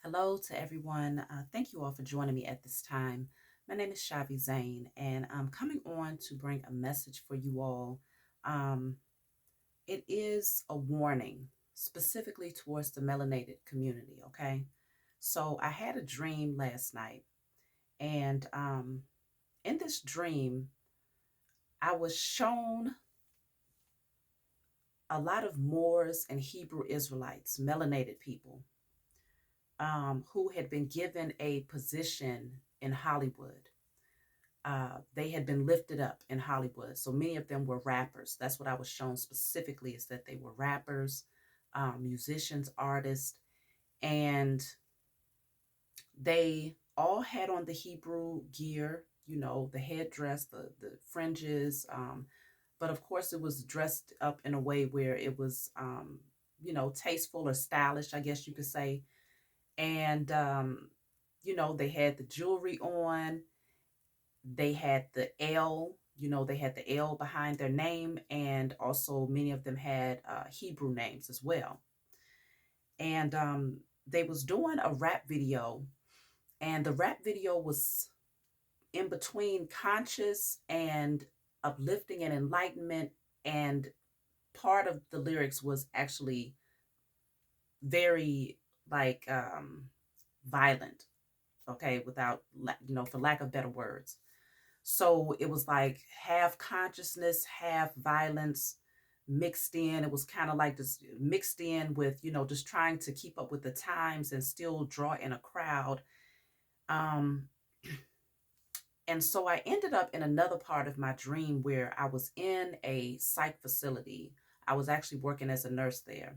Hello to everyone. Thank you all for joining me at this time. My name is Shavi Zane, and I'm coming on to bring a message for you all. Um, it is a warning specifically towards the melanated community, okay? So I had a dream last night, and in this dream, I was shown a lot of Moors and Hebrew Israelites, melanated people, who had been given a position in Hollywood. They had been lifted up in Hollywood. So many of them were rappers. That's what I was shown specifically, is that they were rappers, musicians, artists, and they all had on the Hebrew gear, the headdress, the fringes. But of course, it was dressed up in a way where it was, tasteful or stylish, I guess you could say. And, they had the jewelry on. They had the L, they had the L behind their name, and also many of them had Hebrew names as well. And they was doing a rap video, and the rap video was in between conscious and uplifting and enlightenment, and part of the lyrics was actually very like violent, okay, without for lack of better words. So it was like half consciousness, half violence mixed in. It was kind of like this mixed in with, just trying to keep up with the times and still draw in a crowd. Um, and so I ended up in another part of my dream where I was in a psych facility. I was actually working as a nurse there.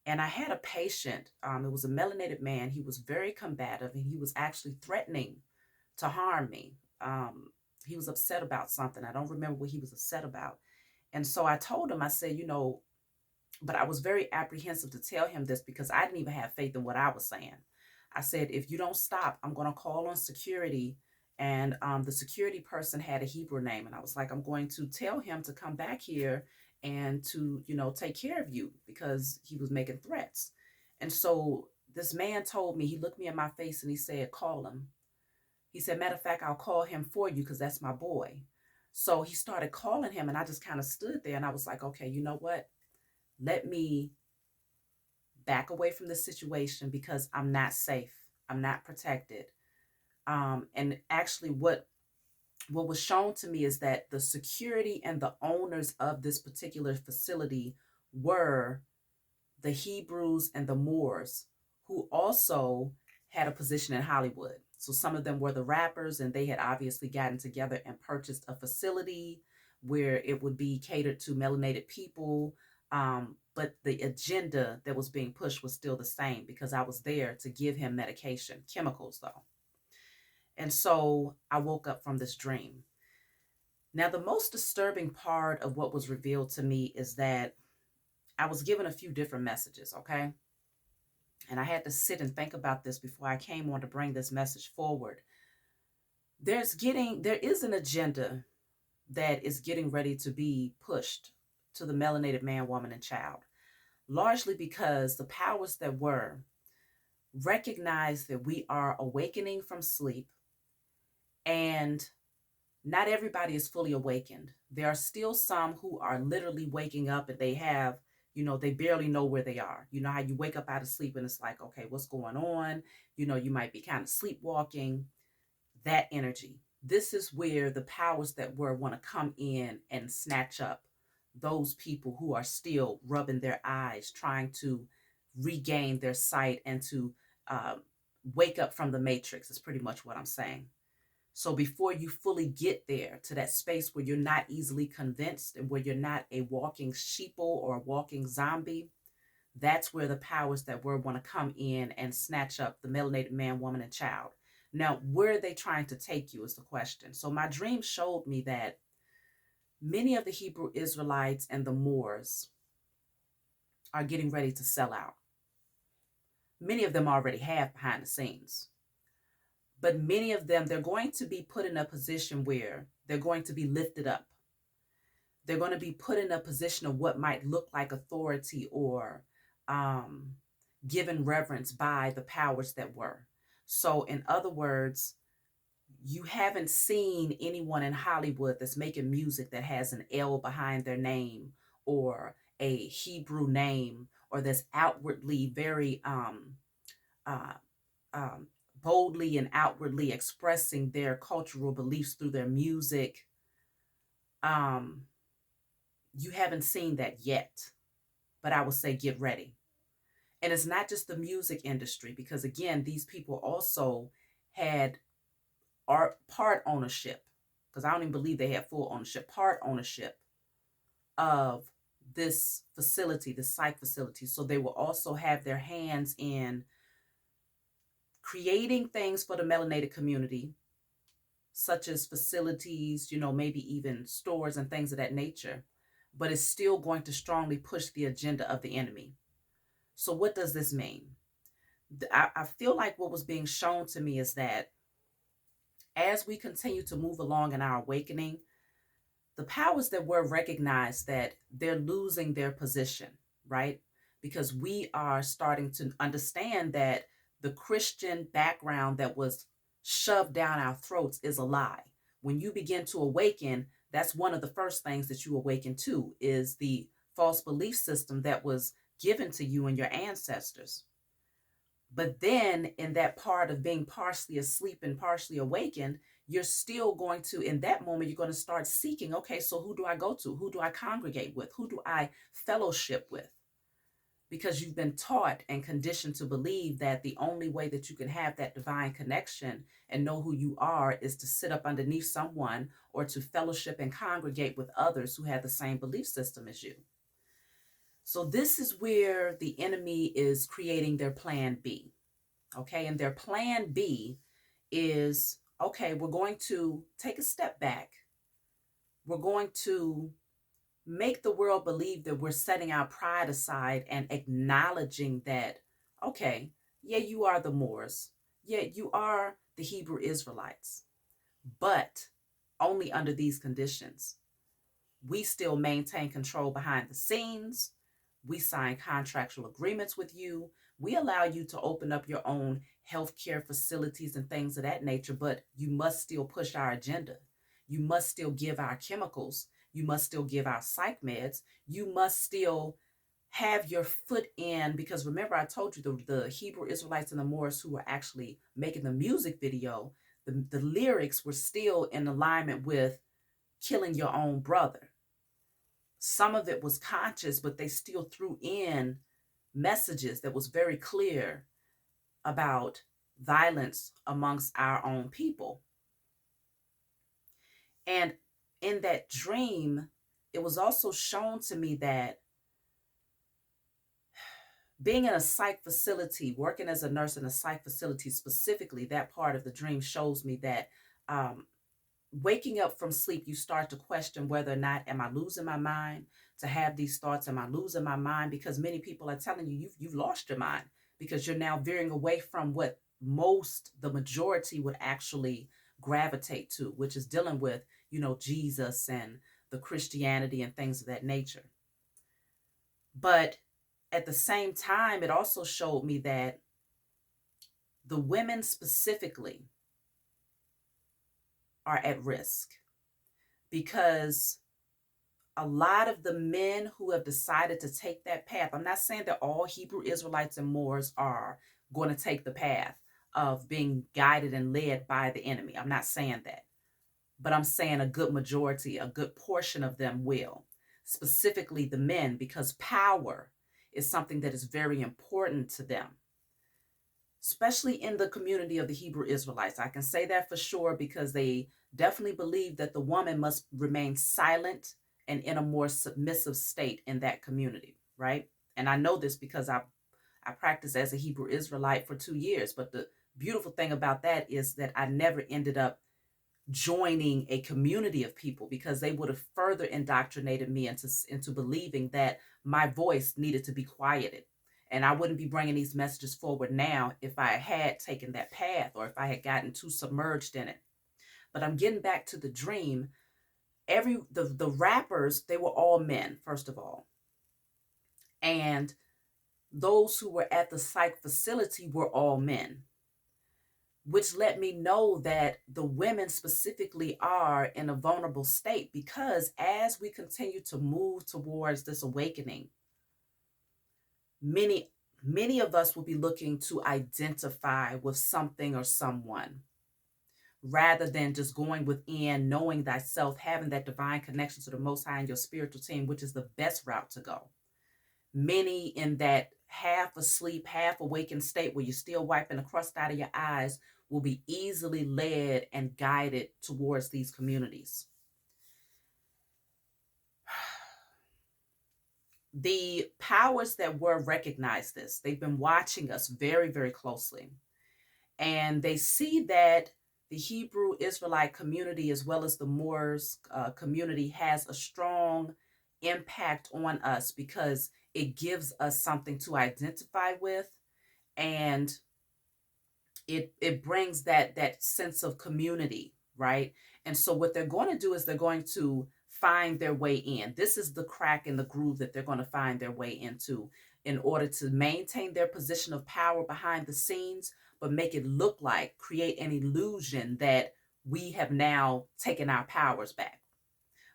And I had a patient. It was a melanated man. He was very combative, and he was actually threatening to harm me. He was upset about something. I don't remember what he was upset about. And so I told him, I said, but I was very apprehensive to tell him this because I didn't even have faith in what I was saying. I said, if you don't stop, I'm going to call on security. And the security person had a Hebrew name. And I was like, I'm going to tell him to come back here and to, take care of you, because he was making threats. And so this man told me, he looked me in my face and he said, call him. He said, matter of fact, I'll call him for you because that's my boy. So he started calling him, and I just kind of stood there and I was like, okay, you know what? Let me back away from the situation because I'm not safe. I'm not protected. And actually, what was shown to me is that the security and the owners of this particular facility were the Hebrews and the Moors, who also had a position in Hollywood. So some of them were the rappers, and they had obviously gotten together and purchased a facility where it would be catered to melanated people. But the agenda that was being pushed was still the same, because I was there to give him medication, chemicals though. And so I woke up from this dream. Now, the most disturbing part of what was revealed to me is that I was given a few different messages, okay? And I had to sit and think about this before I came on to bring this message forward. There is an agenda that is getting ready to be pushed to the melanated man, woman, and child, largely because the powers that were recognize that we are awakening from sleep, and not everybody is fully awakened. There are still some who are literally waking up, and they have, they barely know where they are. You know how you wake up out of sleep and it's like, okay, what's going on? You might be kind of sleepwalking, that energy. This is where the powers that were want to come in and snatch up those people who are still rubbing their eyes, trying to regain their sight and to uh, wake up from the matrix, is pretty much what I'm saying. So before you fully get there to that space where you're not easily convinced and where you're not a walking sheeple or a walking zombie, that's where the powers that were want to come in and snatch up the melanated man, woman, and child. Now, where are they trying to take you is the question. So my dream showed me that many of the Hebrew Israelites and the Moors are getting ready to sell out. Many of them already have behind the scenes. But many of them, they're going to be put in a position where they're going to be lifted up. They're going to be put in a position of what might look like authority, or given reverence by the powers that were. So, in other words, you haven't seen anyone in Hollywood that's making music that has an L behind their name or a Hebrew name or that's outwardly very uh, um, boldly and outwardly expressing their cultural beliefs through their music. Um, you haven't seen that yet, but I would say get ready. And it's not just the music industry, because again, these people also had art part ownership, because I don't even believe they had full ownership, part ownership of this facility, the psych facility. So they will also have their hands in creating things for the melanated community, such as facilities, maybe even stores and things of that nature, but it's still going to strongly push the agenda of the enemy. So, what does this mean? I feel like what was being shown to me is that as we continue to move along in our awakening, the powers that were recognize that they're losing their position, right? Because we are starting to understand that the Christian background that was shoved down our throats is a lie. When you begin to awaken, that's one of the first things that you awaken to is the false belief system that was given to you and your ancestors. But then, in that part of being partially asleep and partially awakened, you're still going to, in that moment, you're going to start seeking, okay, so who do I go to? Who do I congregate with? Who do I fellowship with? Because you've been taught and conditioned to believe that the only way that you can have that divine connection and know who you are is to sit up underneath someone or to fellowship and congregate with others who have the same belief system as you. So, this is where the enemy is creating their plan B. Okay. And their plan B is okay, we're going to take a step back. We're going to make the world believe that we're setting our pride aside and acknowledging that, okay, yeah, you are the Moors. Yeah, you are the Hebrew Israelites, but only under these conditions. We still maintain control behind the scenes. We sign contractual agreements with you. We allow you to open up your own healthcare facilities and things of that nature, but you must still push our agenda. You must still give our chemicals. You must still give our psych meds. You must still have your foot in, because remember, I told you the Hebrew Israelites and the Moors who were actually making the music video, the lyrics were still in alignment with killing your own brother. Some of it was conscious, but they still threw in messages that was very clear about violence amongst our own people. And in that dream, it was also shown to me that being in a psych facility, working as a nurse in a psych facility, specifically, that part of the dream shows me that um, waking up from sleep, you start to question whether or not, am I losing my mind to have these thoughts? Am I losing my mind? Because many people are telling you, you've lost your mind, because you're now veering away from what the majority would actually gravitate to, which is dealing with, Jesus and the Christianity and things of that nature. But at the same time, it also showed me that the women specifically are at risk, because a lot of the men who have decided to take that path, I'm not saying that all Hebrew Israelites and Moors are going to take the path of being guided and led by the enemy. I'm not saying that. But I'm saying a good majority, a good portion of them will. Specifically the men, because power is something that is very important to them, especially in the community of the Hebrew Israelites. I can say that for sure, because they definitely believe that the woman must remain silent and in a more submissive state in that community, right? And I know this because I practiced as a Hebrew Israelite for 2 years. But the beautiful thing about that is that I never ended up joining a community of people, because they would have further indoctrinated me into believing that my voice needed to be quieted. And I wouldn't be bringing these messages forward now if I had taken that path, or if I had gotten too submerged in it. But I'm getting back to the dream. The rappers, they were all men, first of all. And those who were at the psych facility were all men, which let me know that the women specifically are in a vulnerable state, because as we continue to move towards this awakening, many many of us will be looking to identify with something or someone, rather than just going within, knowing thyself, having that divine connection to the Most High and your spiritual team, which is the best route to go. Many in that half asleep, half awakened state where you're still wiping the crust out of your eyes will be easily led and guided towards these communities. The powers that were recognize this. They've been watching us very, very closely. And they see that the Hebrew Israelite community, as well as the Moors community, has a strong impact on us because it gives us something to identify with, and it brings that sense of community, right? And so what they're going to do is they're going to find their way in. This is the crack in the groove that they're going to find their way into, in order to maintain their position of power behind the scenes, but make it look like, create an illusion that we have now taken our powers back.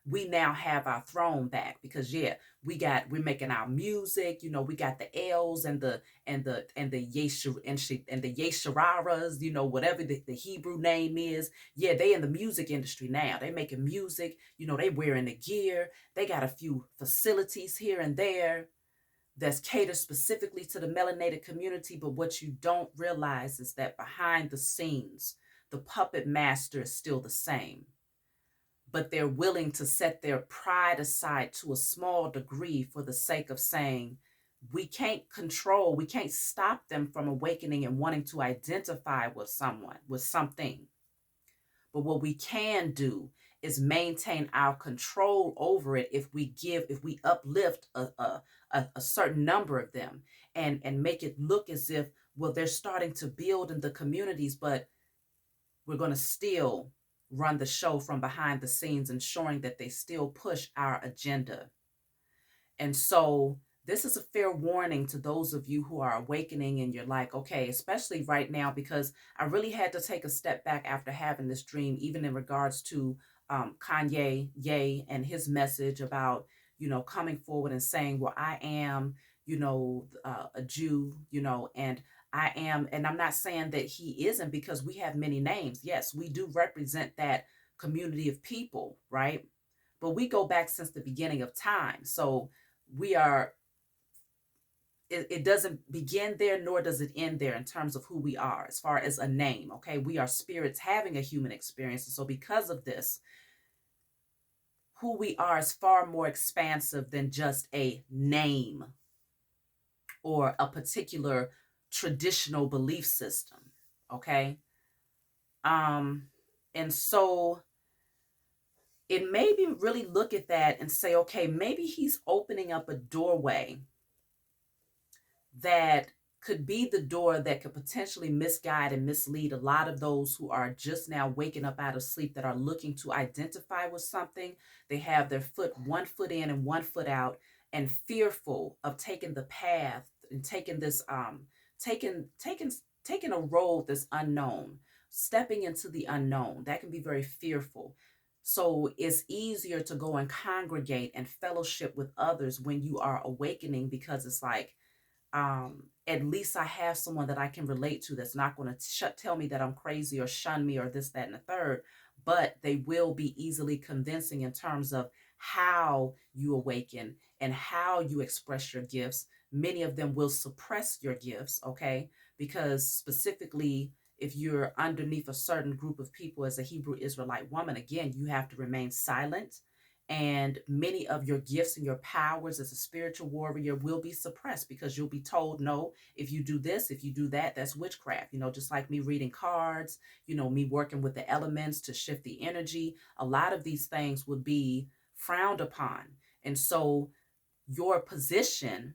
We now have our throne back, because we're making our music, we got the L's and the Yeshararas, whatever the Hebrew name is. Yeah, they in the music industry now. They making music, they wearing the gear. They got a few facilities here and there that's catered specifically to the melanated community. But what you don't realize is that behind the scenes, the puppet master is still the same, but they're willing to set their pride aside to a small degree for the sake of saying, we can't stop them from awakening and wanting to identify with someone, with something. But what we can do is maintain our control over it if we uplift a certain number of them, and make it look as if, well, they're starting to build in the communities, but we're going to still run the show from behind the scenes, ensuring that they still push our agenda. And so this is a fair warning to those of you who are awakening and you're like, okay, especially right now, because I really had to take a step back after having this dream, even in regards to Kanye Ye and his message about, coming forward and saying, well, I am, a Jew, and I am, and I'm not saying that he isn't, because we have many names. Yes, we do represent that community of people, right? But we go back since the beginning of time. So we are, it doesn't begin there, nor does it end there in terms of who we are as far as a name. Okay, we are spirits having a human experience. And so because of this, who we are is far more expansive than just a name or a particular traditional belief system. Okay. And so it made me really look at that and say, okay, maybe he's opening up a doorway that could be the door that could potentially misguide and mislead a lot of those who are just now waking up out of sleep, that are looking to identify with something. They have their one foot in and one foot out, and fearful of taking the path and taking this taking a road that's unknown, stepping into the unknown. That can be very fearful. So it's easier to go and congregate and fellowship with others when you are awakening, because it's like, at least I have someone that I can relate to, that's not going to tell me that I'm crazy or shun me or this, that, and the third, but they will be easily convincing in terms of how you awaken and how you express your gifts. Many of them will suppress your gifts, okay? Because specifically, if you're underneath a certain group of people as a Hebrew Israelite woman, again, you have to remain silent, and many of your gifts and your powers as a spiritual warrior will be suppressed, because you'll be told, no, if you do this, if you do that, that's witchcraft. Just like me reading cards, me working with the elements to shift the energy. A lot of these things would be frowned upon. And so your position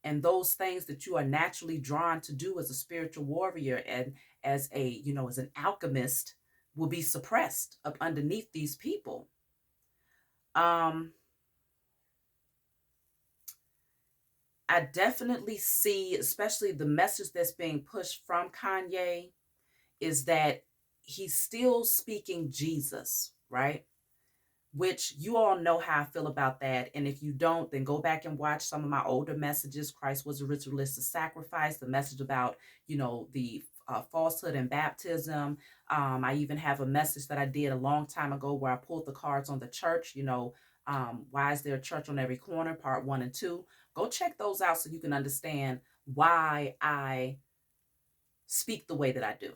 and those things that you are naturally drawn to do as a spiritual warrior and as as an alchemist will be suppressed up underneath these people. Um, I definitely see, especially the message that's being pushed from Kanye, is that he's still speaking Jesus, right? Which you all know how I feel about that. And if you don't, then go back and watch some of my older messages. Christ was a ritualistic sacrifice, the message about, the falsehood and baptism. I even have a message that I did a long time ago where I pulled the cards on the church, why is there a church on every corner, part 1 and 2. Go check those out so you can understand why I speak the way that I do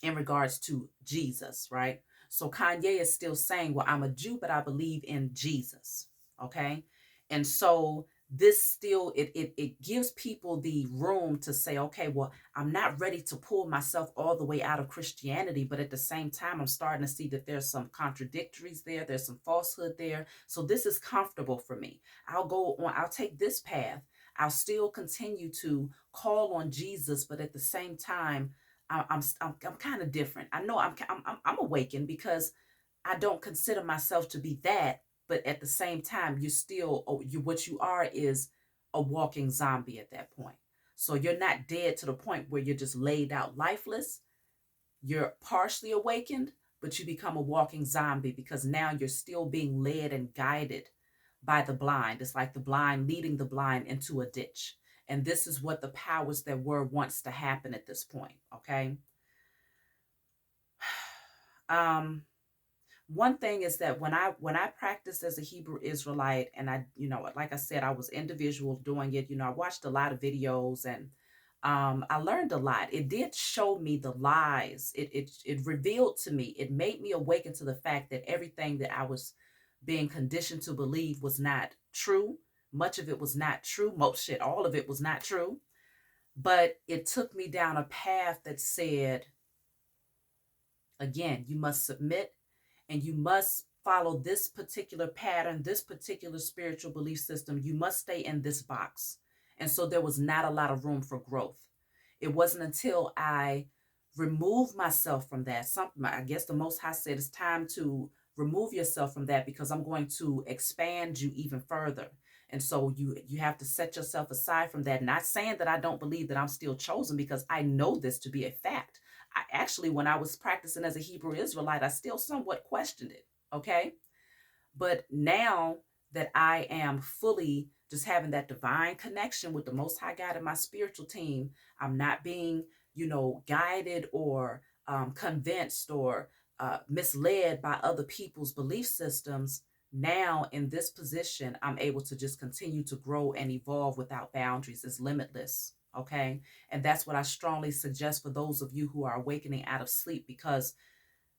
in regards to Jesus, right? So Kanye is still saying, well, I'm a Jew, but I believe in Jesus. Okay. And so this still it gives people the room to say, okay, well, I'm not ready to pull myself all the way out of Christianity, but at the same time, I'm starting to see that there's some contradictories there, there's some falsehood there. So this is comfortable for me. I'll take this path. I'll still continue to call on Jesus, but at the same time, I'm kind of different. I know I'm awakened because I don't consider myself to be that, but at the same time, you're still what you are is a walking zombie at that point. So you're not dead to the point where you're just laid out lifeless. You're partially awakened, but you become a walking zombie because now you're still being led and guided by the blind. It's like the blind leading the blind into a ditch. And this is what the powers that were wants to happen at this point. Okay. Um, One thing is that when I practiced as a Hebrew Israelite, and I, like I said, I was individual doing it. I watched a lot of videos, and I learned a lot. It did show me the lies. It revealed to me. It made me awaken to the fact that everything that I was being conditioned to believe was not true. Much of it was not true. Most shit, all of it was not true. But it took me down a path that said, again, you must submit and you must follow this particular pattern, this particular spiritual belief system. You must stay in this box. And so there was not a lot of room for growth. It wasn't until I removed myself from that. Something, I guess the Most High said, it's time to remove yourself from that because I'm going to expand you even further. And so you have to set yourself aside from that. Not saying that I don't believe that I'm still chosen, because I know this to be a fact. I actually, when I was practicing as a Hebrew Israelite, I still somewhat questioned it. Okay. But now that I am fully just having that divine connection with the Most High God and my spiritual team, I'm not being, guided or convinced or misled by other people's belief systems. Now, in this position, I'm able to just continue to grow and evolve without boundaries. It's limitless. Okay. And that's what I strongly suggest for those of you who are awakening out of sleep, because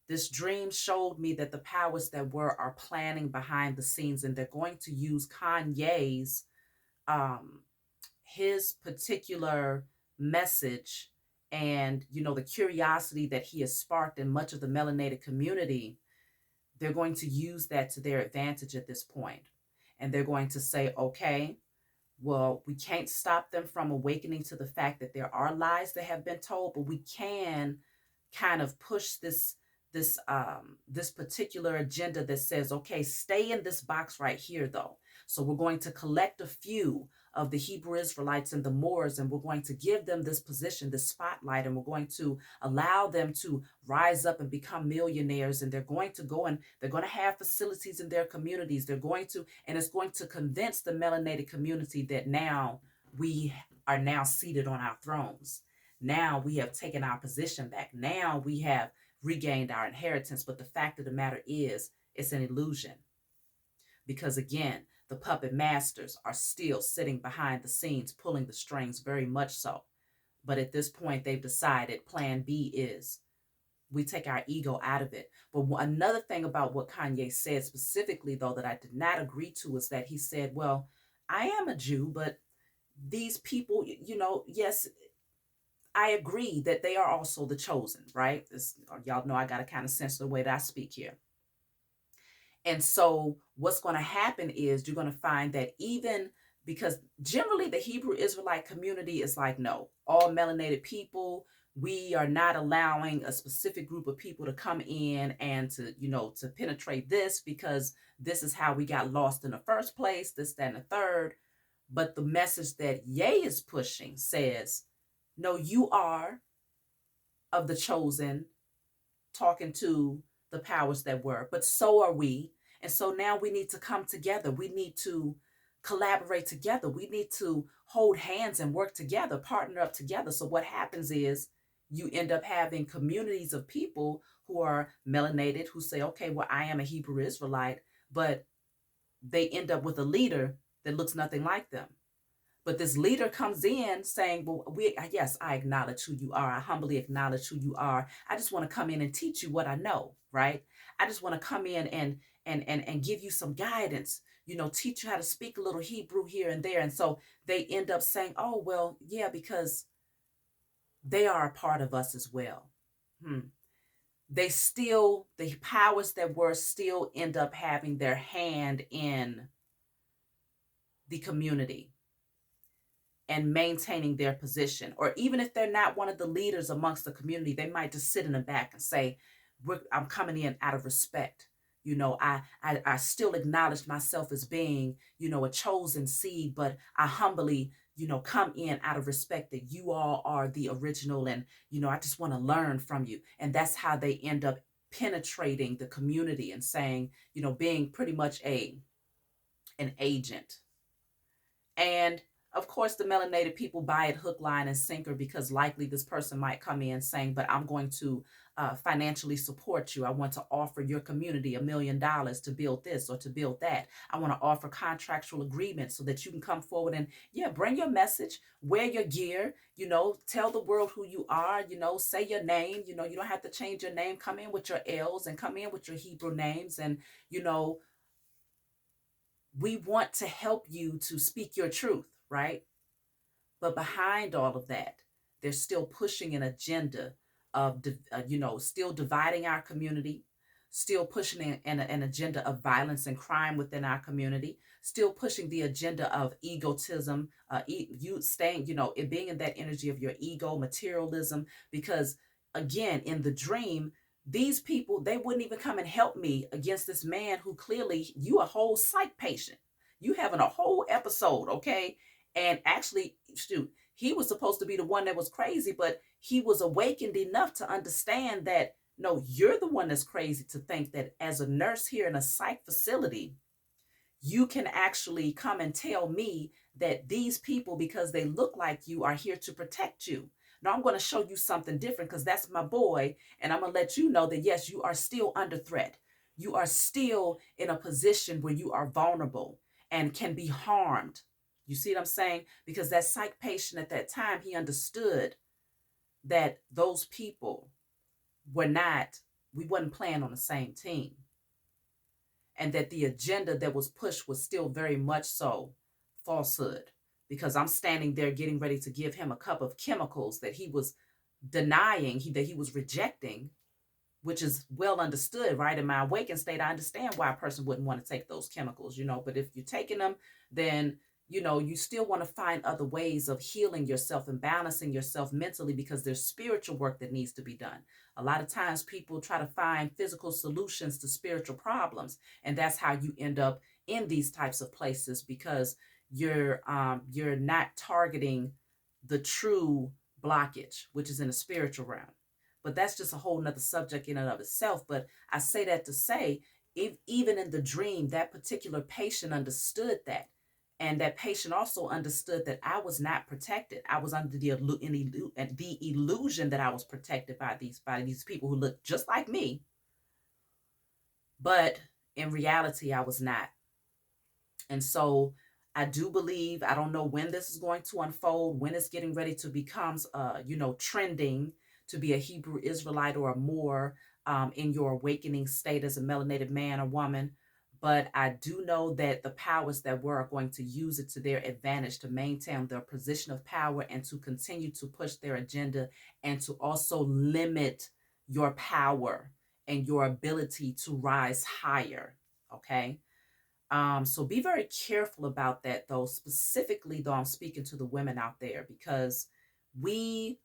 this dream showed me that the powers that were are planning behind the scenes, and they're going to use Kanye's um his particular message and the curiosity that he has sparked in much of the melanated community. They're going to use that to their advantage at this point. And they're going to say, okay, well, we can't stop them from awakening to the fact that there are lies that have been told, but we can kind of push this particular agenda that says, okay, stay in this box right here, though. So we're going to collect a few of the Hebrew Israelites and the Moors, and we're going to give them this position, this spotlight, and we're going to allow them to rise up and become millionaires. And they're going to go and they're going to have facilities in their communities. And it's going to convince the melanated community that now we are now seated on our thrones. Now we have taken our position back. Now we have regained our inheritance. But the fact of the matter is, it's an illusion. Because again, the puppet masters are still sitting behind the scenes, pulling the strings, very much so. But at this point, they've decided plan B is we take our ego out of it. But another thing about what Kanye said specifically, though, that I did not agree to is that he said, well, I am a Jew, but these people, yes, I agree that they are also the chosen, right? Y'all know I got to kind of censor the way that I speak here. And so what's going to happen is you're going to find that even because generally the Hebrew Israelite community is like, no, all melanated people, we are not allowing a specific group of people to come in and to penetrate this, because this is how we got lost in the first place, this, that, and the third. But the message that Ye is pushing says, no, you are of the chosen, talking to the powers that were, but so are we. And so now we need to come together. We need to collaborate together. We need to hold hands and work together, partner up together. So what happens is you end up having communities of people who are melanated, who say, okay, well, I am a Hebrew Israelite, but they end up with a leader that looks nothing like them. But this leader comes in saying, well, yes, I acknowledge who you are. I humbly acknowledge who you are. I just want to come in and teach you what I know, right? I just want to come in and give you some guidance, teach you how to speak a little Hebrew here and there. And so they end up saying, oh, well, yeah, because they are a part of us as well. The powers that were still end up having their hand in the community and maintaining their position. Or even if they're not one of the leaders amongst the community, they might just sit in the back and say, I'm coming in out of respect. I still acknowledge myself as being, a chosen seed, but I humbly, come in out of respect that you all are the original. And, I just want to learn from you. And that's how they end up penetrating the community and saying, being pretty much an agent. And of course, the melanated people buy it hook, line, and sinker, because likely this person might come in saying, but I'm going to financially support you. I want to offer your community $1 million to build this or to build that. I want to offer contractual agreements so that you can come forward and, bring your message, wear your gear, tell the world who you are, say your name. You don't have to change your name. Come in with your L's and come in with your Hebrew names. And, we want to help you to speak your truth, right? But behind all of that, they're still pushing an agenda of, still dividing our community, still pushing an agenda of violence and crime within our community, still pushing the agenda of egotism, you staying, it being in that energy of your ego, materialism, because again, in the dream, these people, they wouldn't even come and help me against this man who clearly, you a whole psych patient. You having a whole episode, okay? And actually, shoot, he was supposed to be the one that was crazy, but he was awakened enough to understand that, no, you're the one that's crazy to think that as a nurse here in a psych facility, you can actually come and tell me that these people, because they look like you, are here to protect you. Now I'm going to show you something different because that's my boy. And I'm going to let you know that, yes, you are still under threat. You are still in a position where you are vulnerable and can be harmed. You see what I'm saying? Because that psych patient at that time, he understood that those people we wasn't playing on the same team. And that the agenda that was pushed was still very much so falsehood. Because I'm standing there getting ready to give him a cup of chemicals that he was denying, that he was rejecting, which is well understood, right? In my awakened state, I understand why a person wouldn't want to take those chemicals, but if you're taking them, then, you still want to find other ways of healing yourself and balancing yourself mentally, because there's spiritual work that needs to be done. A lot of times people try to find physical solutions to spiritual problems. And that's how you end up in these types of places, because you're not targeting the true blockage, which is in the spiritual realm. But that's just a whole nother subject in and of itself. But I say that to say, if even in the dream, that particular patient understood that. And that patient also understood that I was not protected. I was under the illusion that I was protected by these people who looked just like me. But in reality, I was not. And so I do believe, I don't know when this is going to unfold, when it's getting ready to become, trending to be a Hebrew Israelite or more in your awakening state as a melanated man or woman. But I do know that the powers that were are going to use it to their advantage to maintain their position of power and to continue to push their agenda and to also limit your power and your ability to rise higher. Okay. So be very careful about that, though. Specifically, though, I'm speaking to the women out there, because we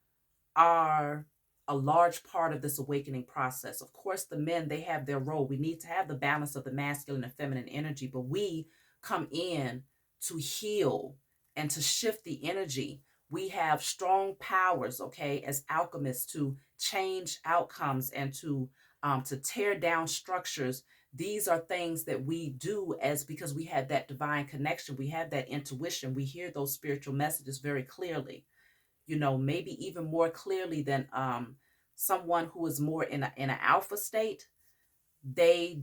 are a large part of this awakening process. Of course, the men, they have their role. We need to have the balance of the masculine and feminine energy, but we come in to heal, and to shift the energy. We have strong powers, okay, as alchemists to change outcomes and to tear down structures. These are things that we do as because we have that divine connection. We have that intuition. We hear those spiritual messages very clearly, maybe even more clearly than someone who is more in an alpha state. They're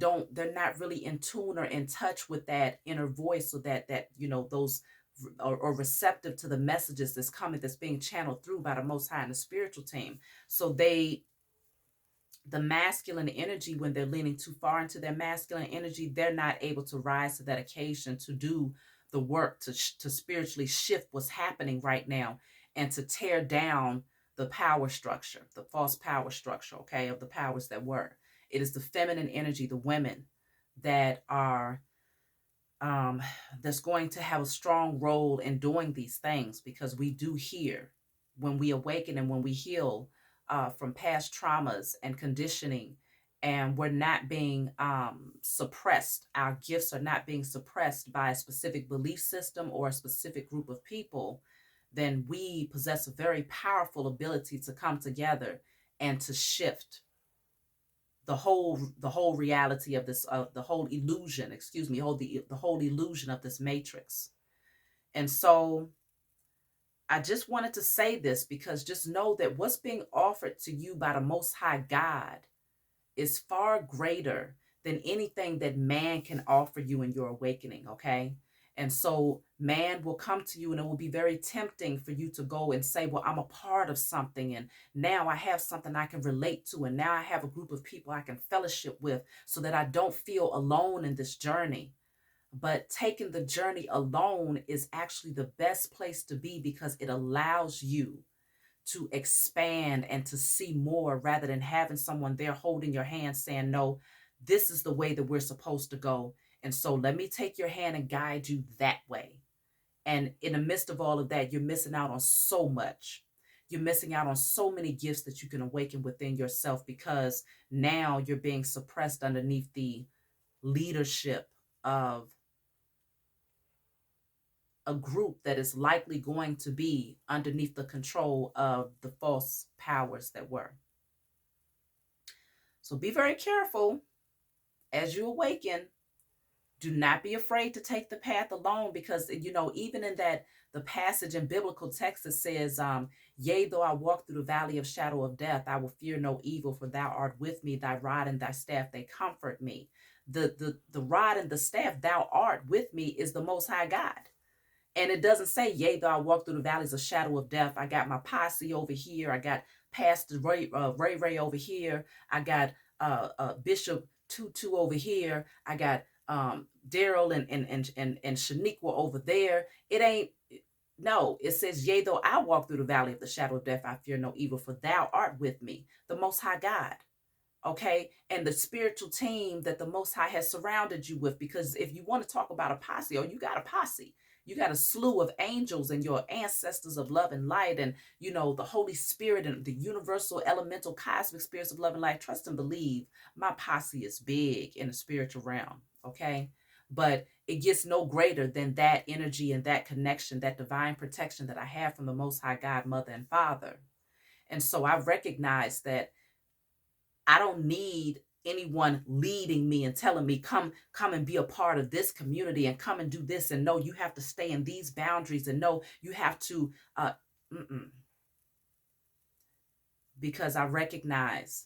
not really in tune or in touch with that inner voice, so that those or receptive to the messages that's being channeled through by the Most High and the spiritual team. So the masculine energy, when they're leaning too far into their masculine energy, they're not able to rise to that occasion to do the work to spiritually shift what's happening right now and to tear down the power structure, the false power structure, okay, of the powers that were. It is the feminine energy, the women, that are um, that's going to have a strong role in doing these things, because we do hear when we awaken and when we heal from past traumas and conditioning, and we're not being suppressed. Our gifts are not being suppressed by a specific belief system or a specific group of people. Then we possess a very powerful ability to come together and to shift the whole reality of this, the whole illusion, excuse me, the whole illusion of this matrix. And so I just wanted to say this, because just know that what's being offered to you by the Most High God is far greater than anything that man can offer you in your awakening, okay? And so man will come to you, and it will be very tempting for you to go and say, well, I'm a part of something, and now I have something I can relate to, and now I have a group of people I can fellowship with, so that I don't feel alone in this journey. But taking the journey alone is actually the best place to be, because it allows you to expand and to see more, rather than having someone there holding your hand saying, no, this is the way that we're supposed to go. And so let me take your hand and guide you that way. And in the midst of all of that, you're missing out on so much. You're missing out on so many gifts that you can awaken within yourself, because now you're being suppressed underneath the leadership of a group that is likely going to be underneath the control of the false powers that were. So be very careful as you awaken. Do not be afraid to take the path alone, because even in that, the passage in biblical text that says, yea, though I walk through the valley of shadow of death, I will fear no evil, for thou art with me, thy rod and thy staff, they comfort me. The rod and the staff, thou art with me, is the Most High God. And it doesn't say, yea, though I walk through the valleys of shadow of death. I got my posse over here. I got Pastor Ray over here. I got Bishop Tutu over here. I got Daryl and Shaniqua over there. It ain't, no, it says, yea, though I walk through the valley of the shadow of death, I fear no evil, for thou art with me, the Most High God. Okay, and the spiritual team that the Most High has surrounded you with. Because if you want to talk about a posse, you got a posse. You got a slew of angels and your ancestors of love and light, and the Holy Spirit and the universal elemental cosmic spirits of love and light. Trust and believe, my posse is big in the spiritual realm. Okay, but it gets no greater than that energy and that connection, that divine protection that I have from the Most High God, Mother and Father. And so I recognize that I don't need anyone leading me and telling me, come and be a part of this community, and come and do this, and no, you have to stay in these boundaries, and no, you have to because I recognize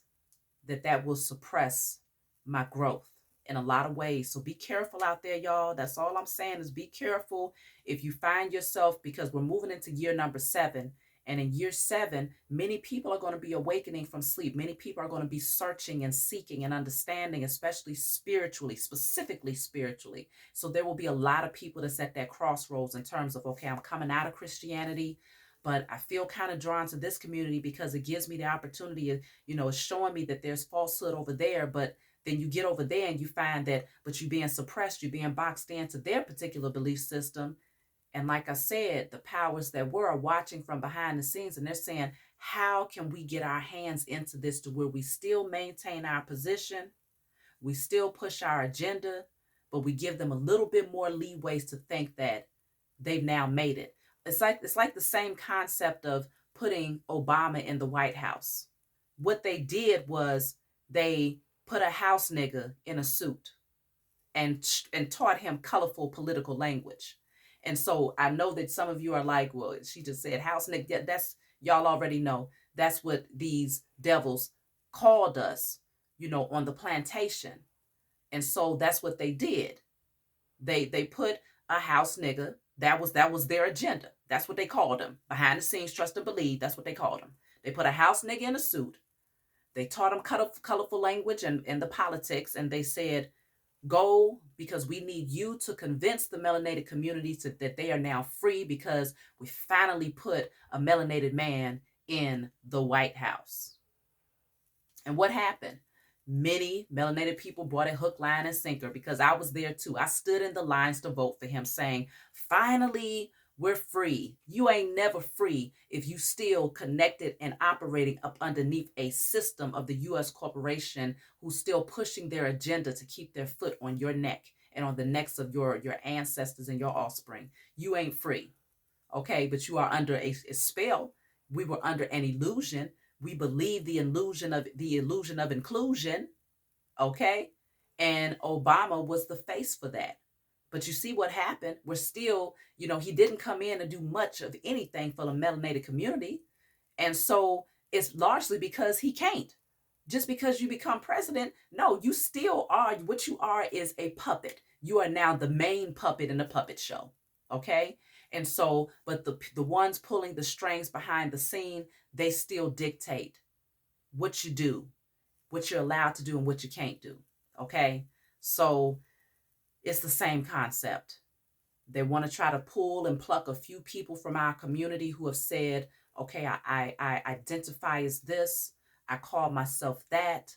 that will suppress my growth in a lot of ways. So be careful out there, y'all. That's all I'm saying, is be careful if you find yourself, because we're moving into year number 7. And in year 7, many people are going to be awakening from sleep. Many people are going to be searching and seeking and understanding, especially spiritually, specifically spiritually. So there will be a lot of people that's at that crossroads in terms of, okay, I'm coming out of Christianity, but I feel kind of drawn to this community because it gives me the opportunity, it's showing me that there's falsehood over there. But then you get over there and you find that, but you're being suppressed, you're being boxed into their particular belief system. And like I said, the powers that were are watching from behind the scenes, and they're saying, how can we get our hands into this to where we still maintain our position, we still push our agenda, but we give them a little bit more leeways to think that they've now made it. It's like the same concept of putting Obama in the White House. What they did was they put a house nigga in a suit and taught him colorful political language. And so I know that some of you are like, well, she just said house nigga. Yeah, that's, y'all already know that's what these devils called us, on the plantation. And so that's what they did. They put a house nigga. That was their agenda. That's what they called him. Behind the scenes, trust and believe. That's what they called him. They put a house nigga in a suit. They taught him colorful language and the politics, and they said, go, because we need you to convince the melanated community that they are now free because we finally put a melanated man in the White House. And what happened? Many melanated people brought a hook, line, and sinker, because I was there too. I stood in the lines to vote for him, saying, finally, we're free. You ain't never free if you still connected and operating up underneath a system of the U.S. corporation who's still pushing their agenda to keep their foot on your neck and on the necks of your ancestors and your offspring. You ain't free. Okay, but you are under a spell. We were under an illusion. We believe the illusion of inclusion. Okay, and Obama was the face for that. But you see what happened? We're still, he didn't come in and do much of anything for the melanated community. And so it's largely because he can't. Just because you become president, no, you still are, what you are is a puppet. You are now the main puppet in the puppet show. Okay? And so, but the ones pulling the strings behind the scene, they still dictate what you do, what you're allowed to do, and what you can't do. Okay? So it's the same concept. They want to try to pull and pluck a few people from our community who have said, okay, I identify as this, I call myself that,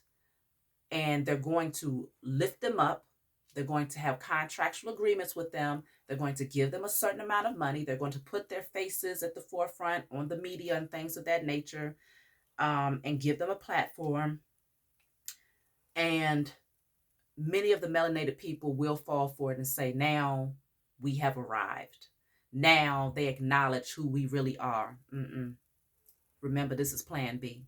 and they're going to lift them up. They're going to have contractual agreements with them. They're going to give them a certain amount of money. They're going to put their faces at the forefront on the media and things of that nature, and give them a platform. And many of the melanated people will fall for it and say, now we have arrived. Now they acknowledge who we really are. Remember, this is plan B.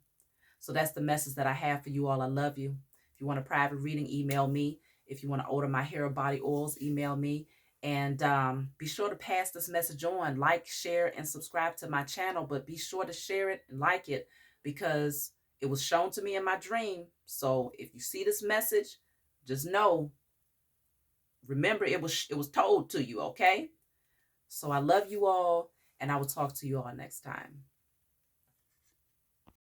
So that's the message that I have for you all. I love you. If you want a private reading, email me. If you want to order my hair or body oils, email me. And be sure to pass this message on. Like, share, and subscribe to my channel. But be sure to share it and like it, because it was shown to me in my dream. So if you see this message, just know, remember, it was told to you, okay? So I love you all, and I will talk to you all next time.